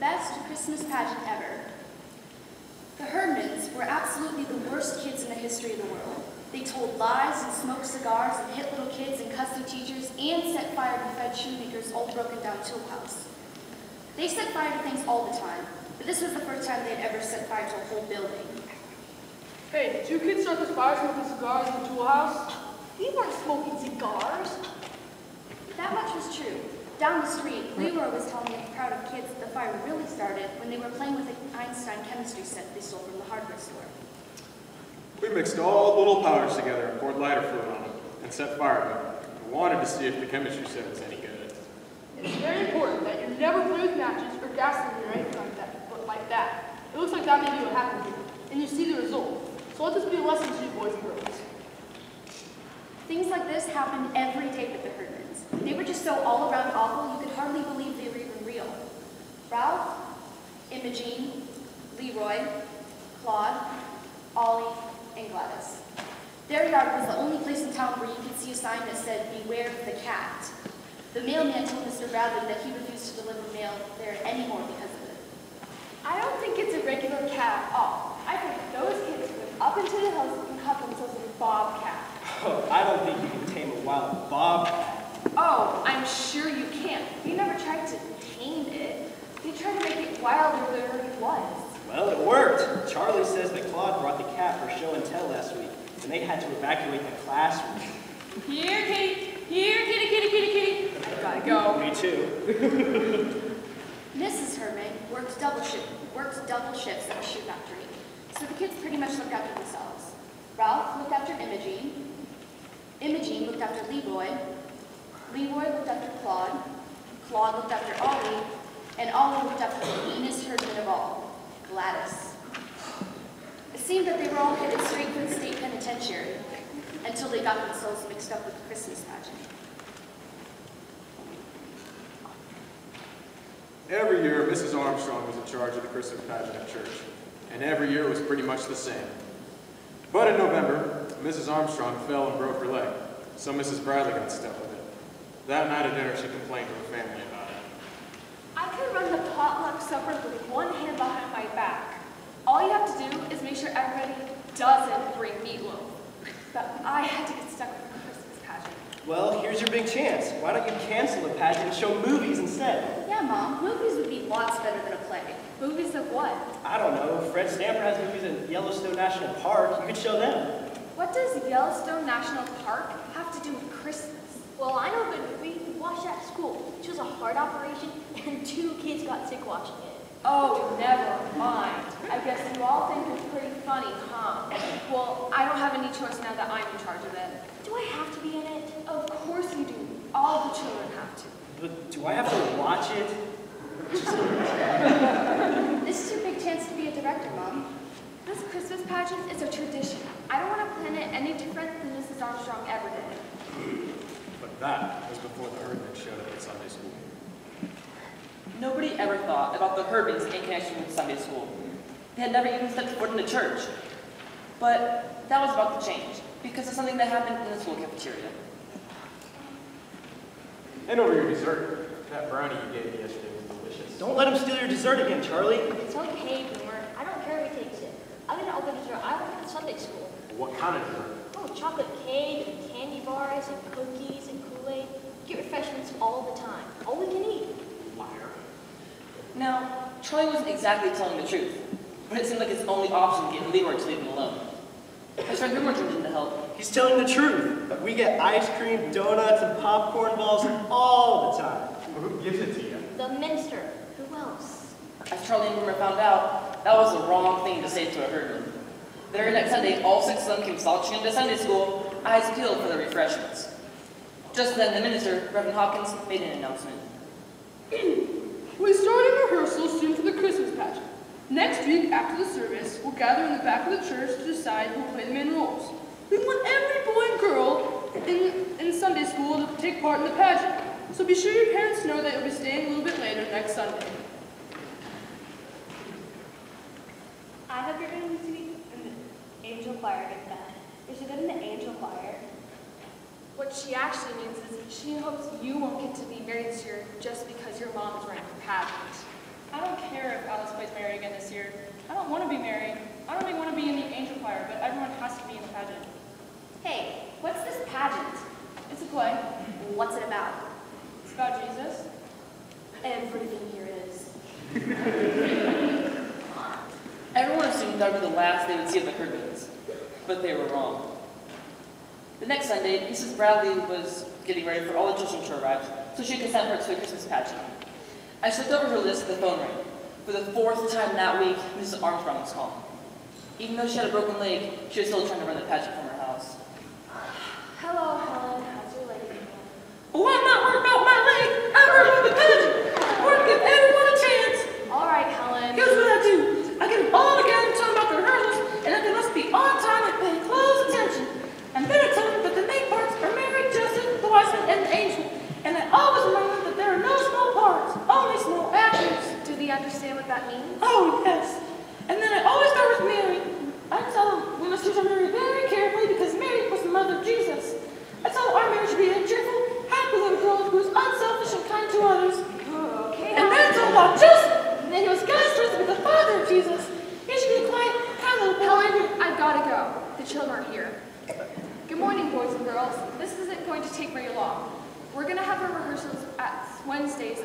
best Christmas pageant ever. The Herdmans were absolutely the worst kids in the history of the world. They told lies and smoked cigars and hit little kids and cussed their teachers and set fire to Fed Shoemaker's old broken down tool house. They set fire to things all the time, but this was the first time they had ever set fire to a whole building. Hey, did you kids start this fire smoking cigars in the tool house? We weren't smoking cigars. That much was true. Down the street, Leroy was telling a crowd of kids that the fire really started when they were playing with an Einstein chemistry set they stole from the hardware store. We mixed all the little powders together and poured lighter fluid on them and set fire to them. We wanted to see if the chemistry set was any good. It's very important that you never play with matches or gasoline or anything like that. It looks like that may be what happened here, and you see the result. So let this be a lesson to you boys and girls. Things like this happened every day with the Herdmans. They were just so all-around awful you could hardly believe they were even real. Ralph, Imogene, Leroy, Claude, Ollie, and Gladys. Their yard was the only place in town where you could see a sign that said, "Beware of the cat." The mailman told Mr. Bradley that he refused to deliver mail there anymore because of it. I don't think it's a regular cat at all. I think those kids went up into the hills and caught themselves a bobcat. Oh, I don't think you can tame a wild bobcat. Oh, I'm sure you can't. We never tried to tame it. We tried to make it wilder than it already was. Well, it worked. Charlie says that Claude brought the cat for show and tell last week, and they had to evacuate the classroom. Here, kitty. Here, kitty, kitty, kitty, kitty. Gotta go. Me too. Mrs. Herdman worked double shifts at the shoe factory, so the kids pretty much looked after themselves. Ralph looked after Imogene. Imogene looked after Leroy. Leroy looked after Claude. Claude looked after Ollie. And Ollie looked after the meanest Herdman of all, Gladys. It seemed that they were all headed straight for the state penitentiary until they got themselves mixed up with the Christmas pageant. Every year, Mrs. Armstrong was in charge of the Christmas pageant at church, and every year was pretty much the same. But in November, Mrs. Armstrong fell and broke her leg, so Mrs. Bradley got stuck with it. That night at dinner, she complained to her family about it. I could run the potluck supper with one hand behind my back. All you have to do is make sure everybody doesn't bring meatloaf. But I had to get stuck with the Christmas pageant. Well, here's your big chance. Why don't you cancel the pageant and show movies instead? Yeah, Mom, movies would be lots better than a play. Movies of what? I don't know. Fred Stamper has movies in Yellowstone National Park. You could show them. What does Yellowstone National Park have to do with Christmas? Well, I know a good movie. We watched that at school. It was a heart operation, and 2 kids got sick watching it. Oh, never mind. I guess you all think it's pretty funny, huh? Well, I don't have any choice now that I'm in charge of it. Do I have to be in it? Of course you do. All the children have to. But do I have to watch it? This is your big chance to be a director, Mom. This Christmas pageant is a tradition. I don't want to plan it any different than Mrs. Armstrong ever did. But that was before the Herdman showed up at Sunday school. Nobody ever thought about the Herdmans in connection with Sunday school. They had never even stepped foot in the church. But that was about to change, because of something that happened in the school cafeteria. And over your dessert, that brownie you gave me yesterday was delicious. Don't let him steal your dessert again, Charlie. It's okay, Boomer. I don't care who takes it. I'm gonna open dessert I learned in Sunday school. What kind of dessert? Oh, chocolate cake and candy bars and cookies and Kool-Aid. Get refreshments all the time. All we can eat. Liar. Now, Charlie wasn't exactly telling the truth, but it seemed like his only option to get Leroy to leave him alone. His friend Boomer turned in to help. He's telling the truth. We get ice cream, donuts, and popcorn balls all the time. Well, who gives it to you? The minister. Who else? As Charlie and Boomer found out, that was the wrong thing to say to a Herdman. The very next Sunday, all 6 of them came slouching into Sunday school, eyes peeled for the refreshments. Just then, the minister, Reverend Hopkins, made an announcement. We started rehearsals soon for the Christmas pageant. Next week, after the service, we'll gather in the back of the church to decide who will play the main roles. We want every boy and girl in Sunday school to take part in the pageant. So be sure your parents know that you'll be staying a little bit later next Sunday. I hope you're going to be in the angel choir again, Dad. You're so good in the angel choir. What she actually means is she hopes you won't get to be married this year just because your mom is running for pageant. I don't care if Alice plays Mary again this year. I don't want to be Mary. I don't even want to be in the angel choir, but everyone has to be in the pageant. Hey, what's this pageant? It's a play. What's it about? It's about Jesus. Everything here is. Everyone assumed that would be the last they would see of the Herdmans, but they were wrong. The next Sunday, Mrs. Bradley was getting ready for all the children to arrive, so she could send her to a Christmas pageant. As she looked over her list, the phone rang. For the 4th time that week, Mrs. Armstrong was calling. Even though she had a broken leg, she was still trying to run the pageant from her house. Hello, Helen. How's your leg going? Oh, I'm not worried about my leg. I'm worried about the pageant. I want to give everyone a chance. All right, Helen. Here's what I do. I get them all together and tell them about the rehearsals, and that they must be on time and pay close attention. And then I tell them that the main parts are Mary, Joseph, the wise man, and the angel. And I always remind them that there are no small parts, only small actors. Do they understand what that means? Oh, yes. And then I always start with Mary. I tell them we must choose our Mary very carefully because Mary was the mother of Jesus. I tell them our Mary should be a cheerful, happy little girl who is unselfish and kind to others. Okay. And then I tell them about Joseph. And then he was God's choice to be the father of Jesus. He should be a quiet, kind little boy. Helen, I've got to go. The children are here. Good morning, boys and girls. This isn't going to take very long. We're going to have our rehearsals at Wednesdays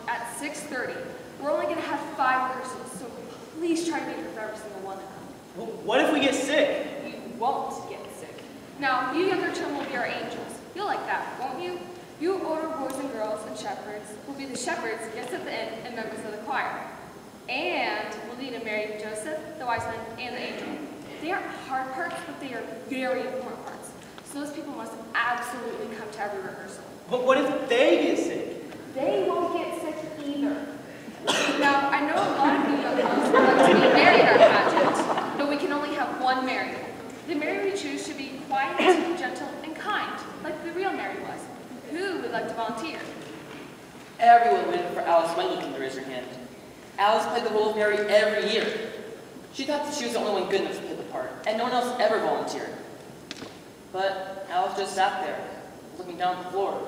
at 6:30. We're only going to have 5 rehearsals, so please try to be here for every single one of them. Well, what if we get sick? You won't get sick. Now, you younger children will be our angels. You'll like that, won't you? You older boys and girls and shepherds will be the shepherds, guests at the end, and members of the choir. And we'll need to marry Joseph, the wise man, and the angel. They aren't hard parts, but they are very important parts. So those people must absolutely come to every rehearsal. But what if they get sick? They won't get sick either. Now, I know a lot of you young folks would like to be married at our pageant, but we can only have one Mary. The Mary we choose should be quiet, gentle, and kind, like the real Mary was. Who would like to volunteer? Everyone waited for Alice Wendleton to raise her hand. Alice played the role of Mary every year. She thought that she was the only one good enough to play the part, and no one else ever volunteered. But Alice just sat there, looking down at the floor.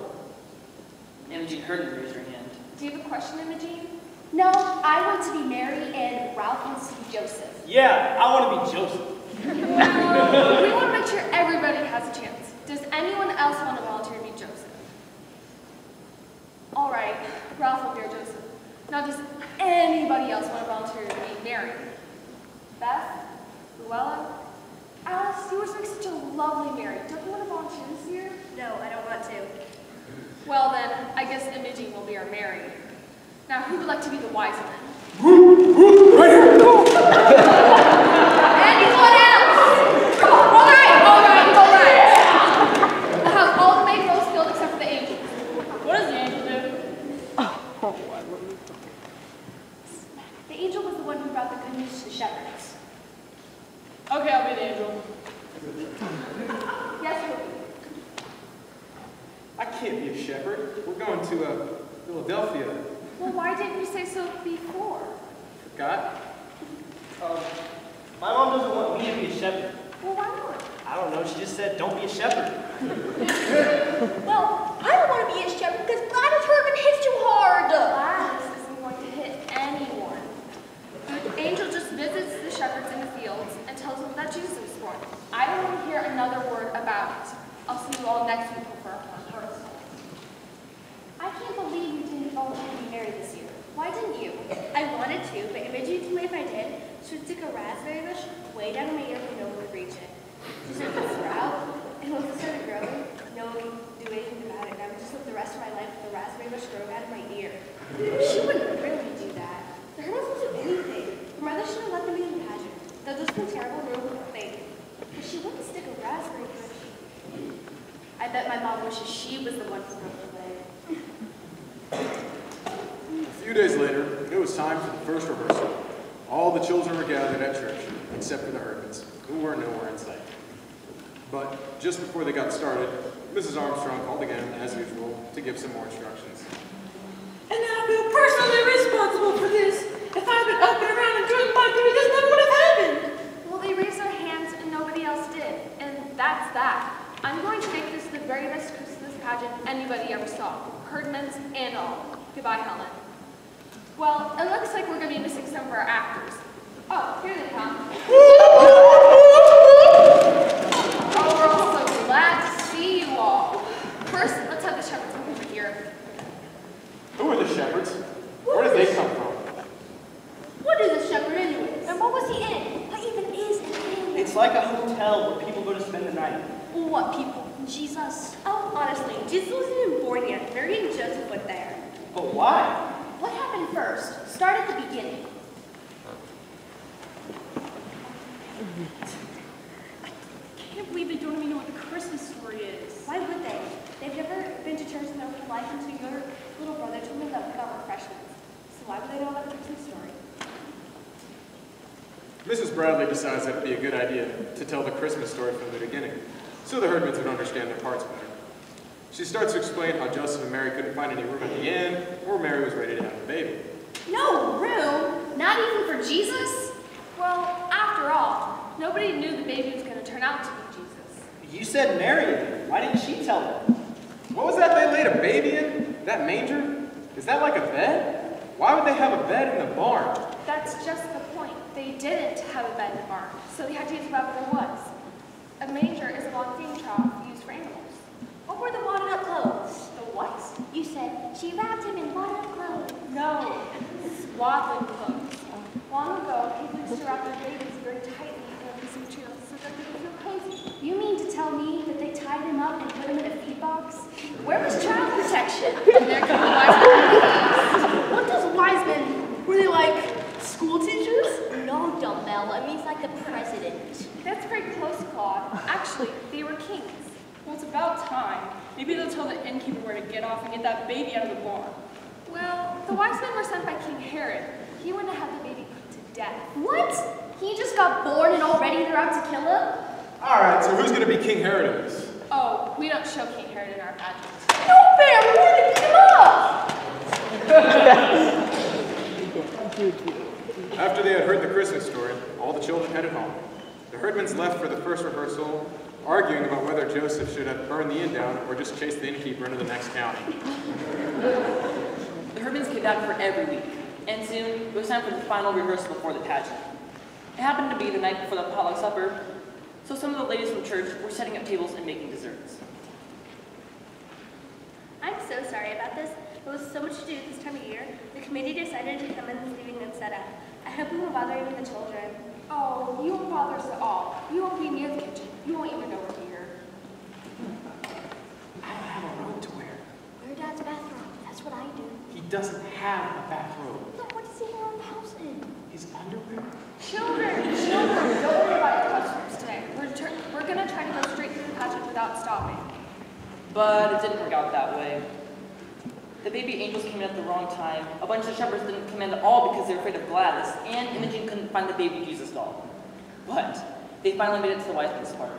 Imogene heard her raise her hand. Do you have a question, Imogene? No, I want to be Mary and Ralph wants to be Joseph. Yeah, I want to be Joseph. Well, we want to make sure everybody has a chance. Does anyone else want to volunteer to be Joseph? All right, Ralph will be our Joseph. Now, does anybody else want to volunteer to be Mary? Beth? Luella? Alice, you always make such a lovely Mary. Don't you want to volunteer this year? No, I don't want to. Well then, I guess Imogene will be our Mary. Now, who would like to be the wise man? Anyone else? All right. We'll have all the main roles filled except for the angels. What does the angel do? The angel was the one who brought the good news to the shepherds. Okay, I'll be the angel. Yes, Ruby. I can't be a shepherd. We're going to Philadelphia. Well, why didn't you say so before? Forgot? My mom doesn't want me to be a shepherd. Well, why not? I don't know, she just said don't be a shepherd. Well, I don't want to be a shepherd because Gladys Herman hits too hard. Gladys isn't going to hit anyone. The angel just visits the shepherds in the fields and tells them that Jesus was born. I don't want to hear another word about it. I'll see you all next week for our rehearsal. I can't believe you didn't volunteer to be married this year. Why didn't you? I wanted to, but Imogene told me if I did, she would stick a raspberry bush way down in my ear for no one would reach it. She said it would sprout, and once it started growing, no one would do anything about it, and I would just live the rest of my life with the raspberry bush growing out of my ear. She wouldn't really do that. Her wasn't do anything. Her mother should have let them be in the pageant. That was a terrible rule thing. But she wouldn't stick a raspberry bush. I bet my mom wishes she was the one who broke her leg. A few days later, it was time for the first rehearsal. All the children were gathered at church, except for the Herdmans, who were nowhere in sight. But just before they got started, Mrs. Armstrong called again, as usual, to give some more instructions. And I feel personally responsible for this. If I'd been up and around and doing my duty, this never would have happened. Well, they raised their hands and nobody else did. And that's that. I'm going to make this the very best Christmas pageant anybody ever saw. Herdmans and all. Goodbye, Helen. Well, it looks like we're going to be missing some of our actors. Oh, here they come. Oh, we're all so glad to see you all. First, let's have the shepherds come over here. Who are the shepherds? Where did they come from? What is a shepherd anyways? And what was he in? What even is an inn? It's like a hotel where people go to spend the night. What people? Jesus. Oh, honestly, Jesus wasn't even born yet. Mary and Joseph went there. But why? What happened first? Start at the beginning. I can't believe they don't even know what the Christmas story is. Why would they? They've never been to church in their whole life until your little brother told them about refreshments. So why would they know about the Christmas story? Mrs. Bradley decides that it would be a good idea to tell the Christmas story from the beginning, so the herdmans would understand their parts better. She starts to explain how Joseph and Mary couldn't find any room at the inn, or Mary was ready to have a baby. No room? Not even for Jesus? Well, after all, nobody knew the baby was going to turn out to be Jesus. You said Mary did. Why didn't she tell them? What was that they laid a baby in? That manger? Is that like a bed? Why would they have a bed in the barn? That's just the point. They didn't have a bed in the barn, so they had to use whatever there was. A manger is a long feeding trough used for animals. What were the wadded up clothes? The what? You said she wrapped him in wadded up clothes. No, swaddling clothes. Long ago, people used to wrap their babies very tightly in a piece of material so that they would feel cozy. You mean to tell me that they tied him up and put him in a feed box? Where was child protection? And there come the wise men. What does wise men? Were they like school teachers? No, dumbbell. It means like the president. That's very close, Claude. Actually, they were kings. Well, it's about time. Maybe they'll tell the innkeeper where to get off and get that baby out of the barn. Well, the wise men were sent by King Herod. He wanted to have the baby put to death. What? He just got born and already they're out to kill him? All right, so who's going to be King Herod in this? Oh, we don't show King Herod in our pageants. No fair! We wanted to beat him up! After they had heard the Christmas story, all the children headed home. The herdmans left for the first rehearsal, arguing about whether Joseph should have burned the inn down or just chased the innkeeper into the next county. The herdmans came back for every week, and soon it was time for the final rehearsal before the pageant. It happened to be the night before the potluck supper, so some of the ladies from church were setting up tables and making desserts. I'm so sorry about this. There was so much to do this time of year. The committee decided to come in this evening and set up. I hope we won't bother even the children. Oh, you won't bother us at all. You won't be near the kitchen. You won't even know we're here. I don't have a robe to wear. Wear Dad's bathrobe. That's what I do. He doesn't have a bathrobe. No, what does he wear in the house in? His underwear? Children, don't worry about your costumes today. We're going to try to go straight through the pageant without stopping. But it didn't work out that way. The baby angels came in at the wrong time. A bunch of shepherds didn't come in at all because they were afraid of Gladys, and Imogen couldn't find the baby Jesus doll. But they finally made it to the wise men's party.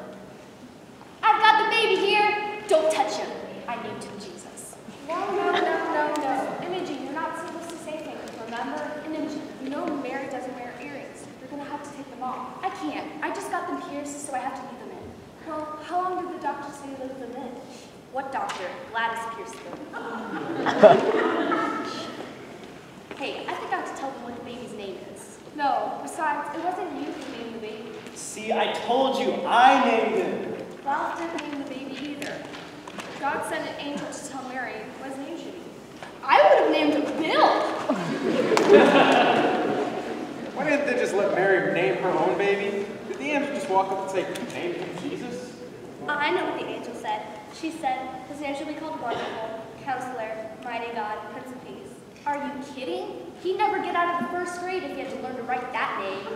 I've got the baby here! Don't touch him. I named him Jesus. No. Imogen, you're not supposed to say things, remember? Imogen, you know Mary doesn't wear earrings. You're going to have to take them off. I can't. I just got them pierced, so I have to leave them in. Well, how long did the doctor say you leave them in? What doctor? Gladys pierced them. Hey, I forgot to tell them what the baby's name is. No, besides, it wasn't you who named the baby. See, I told you, I named him. Ralph didn't name the baby either. God sent an angel to tell Mary what his name should be. I would have named him Bill. Why didn't they just let Mary name her own baby? Did the angel just walk up and say, name him Jesus? I know what the angel said. She said, his name shall be called Wonderful, Counselor, Mighty God, Prince of Peace. Are you kidding? He'd never get out of the first grade if he had to learn to write that name.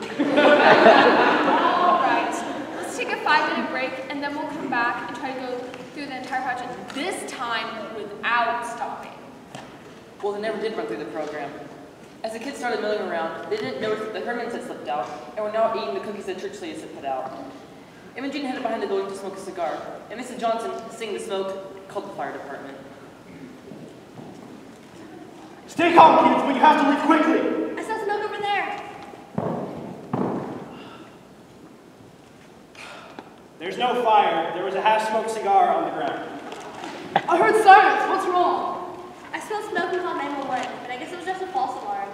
All right, let's take a 5-minute break, and then we'll come back and try to go through the entire pageant, this time without stopping. Well, they never did run through the program. As the kids started milling around, they didn't notice that the herdmans had slipped out and were now eating the cookies that church ladies had put out. Imogen headed behind the building to smoke a cigar, and Mrs. Johnson, seeing the smoke, called the fire department. Stay calm, kids, but you have to leave quickly. I saw smoke over there. There's no fire. There was a half-smoked cigar on the ground. I heard sirens. What's wrong? I smelled smoke and called 911, but I guess it was just a false alarm.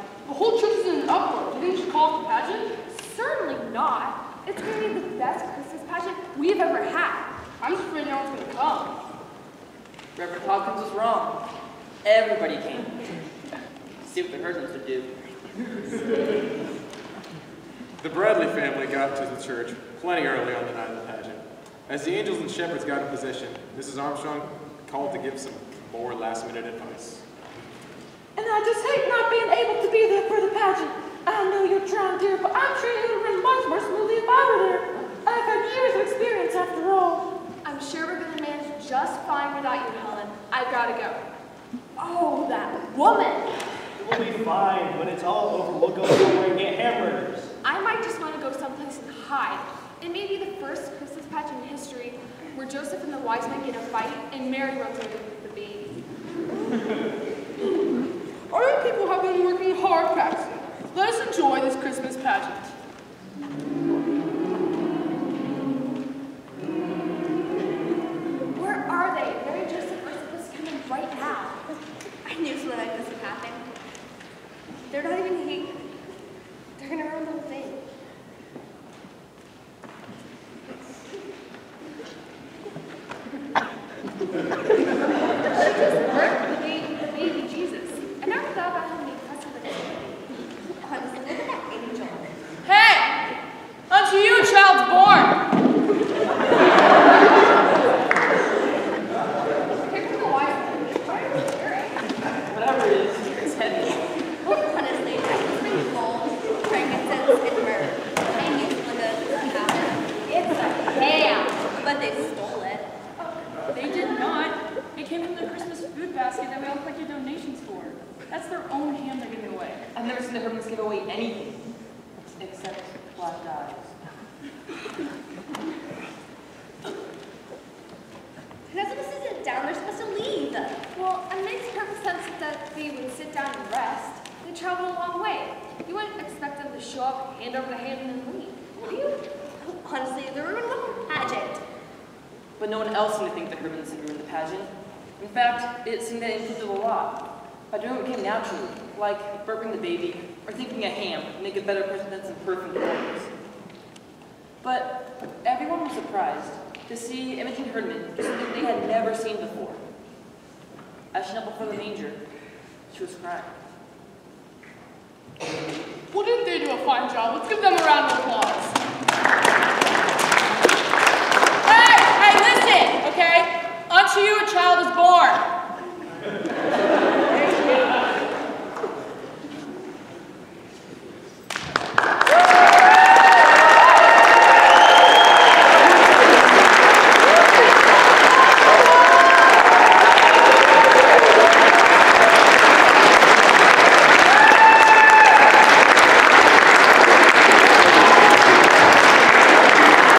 Hawkins was wrong. Everybody came. See what the Herdmans would do. The Bradley family got to the church plenty early on the night of the pageant. As the angels and shepherds got in position, Mrs. Armstrong called to give some more last-minute advice. And I just hate not being able to be there for the pageant. I know you're trying, dear, but I'm sure you would run much more smoothly if I were there. I've had years of experience after all. I'm sure we're going to manage just fine without you, Helen. I've got to go. Oh, that woman! It will be fine. When it's all over, we'll go somewhere and get hamburgers. I might just want to go someplace and hide. It may be the first Christmas pageant in history where Joseph and the wise men get a fight and Mary runs away with the baby. Our young people have been working hard practicing. Let us enjoy this Christmas pageant. Where are they? Mary and Joseph are supposed to come in right now. I knew something like this would happen. They're not even here. They're gonna ruin the whole thing. The baby Jesus. I never thought about how many cuts of it. Honestly, look at that angel. Hey! Unto you a child's born! Pick from the wise men. Why are you scary? Whatever it is, it's heavy. Honestly, I just bring gold, frankincense, and myrrh. I knew something like this would happen. It's a ham. But they stole it. They did not. It came from the Christmas food basket that we all collected donations for. That's their own ham they're giving away. I've never seen the Herdmans give away anything. Except black eyes. They're not supposed to sit down, they're supposed to leave. Well, it makes perfect sense that they would sit down and rest. They travel a long way. You wouldn't expect them to show up, hand over the hand, and then leave, would you? Honestly, they're ruining the whole pageant. But no one else seemed to think the Herdmans had ruined the pageant. In fact, it seemed they included a lot. By doing what came naturally, like burping the baby, or thinking a ham would make a better person than some perfumed clothes. But everyone was surprised to see Imogen Herdman do something they had never seen before. As she knelt before the manger, she was crying. Well, didn't they do a fine job? Let's give them a round of applause. Hey, listen, okay? Unto you a child is born.